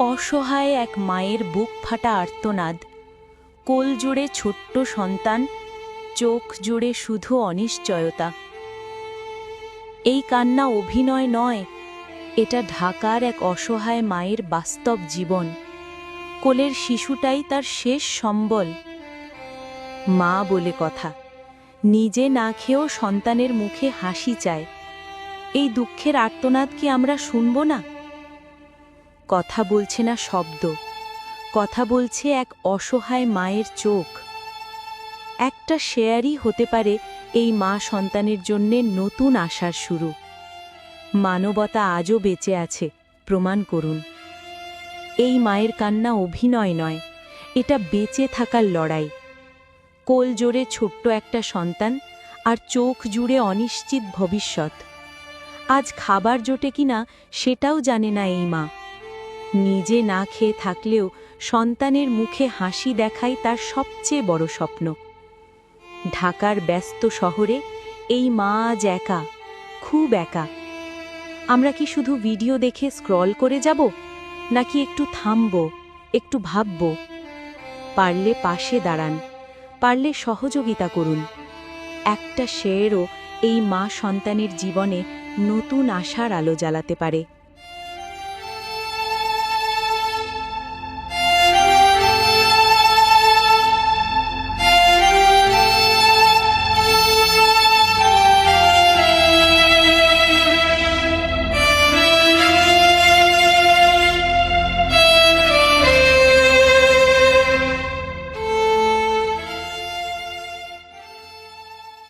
অসহায় এক মায়ের বুক ফাটা আর্তনাদ, কোল জুড়ে ছোট্ট সন্তান, চোখ জুড়ে শুধু অনিশ্চয়তা। এই কান্না অভিনয় নয়, এটা ঢাকার এক অসহায় মায়ের বাস্তব জীবন। কোলের শিশুটাই তার শেষ সম্বল। মা বলে কথা, নিজে না খেয়েও সন্তানের মুখে হাসি চায়। এই দুঃখের আর্তনাদ কি আমরা শুনব না? কথা বলছে না শব্দ, কথা বলছে এক অসহায় মায়ের চোখ। একটা শেয়ারই হতে পারে এই মা সন্তানের জন্যে নতুন আশার শুরু। মানবতা আজও বেঁচে আছে, প্রমাণ করুন। এই মায়ের কান্না অভিনয় নয়, এটা বেঁচে থাকার লড়াই। কোল জোরে ছোট্ট একটা সন্তান, আর চোখ জুড়ে অনিশ্চিত ভবিষ্যৎ। আজ খাবার জোটে কিনা সেটাও জানে না এই মা। নিজে না খেয়ে থাকলেও সন্তানের মুখে হাসি দেখাই তার সবচেয়ে বড় স্বপ্ন। ঢাকার ব্যস্ত শহরে এই মা আজ একা, খুব একা। আমরা কি শুধু ভিডিও দেখে স্ক্রল করে যাব, নাকি একটু থামব, একটু ভাবব? পারলে পাশে দাঁড়ান, পারলে সহযোগিতা করুন। একটা শেয়ারও এই মা সন্তানের জীবনে নতুন আশার আলো জ্বালাতে পারে।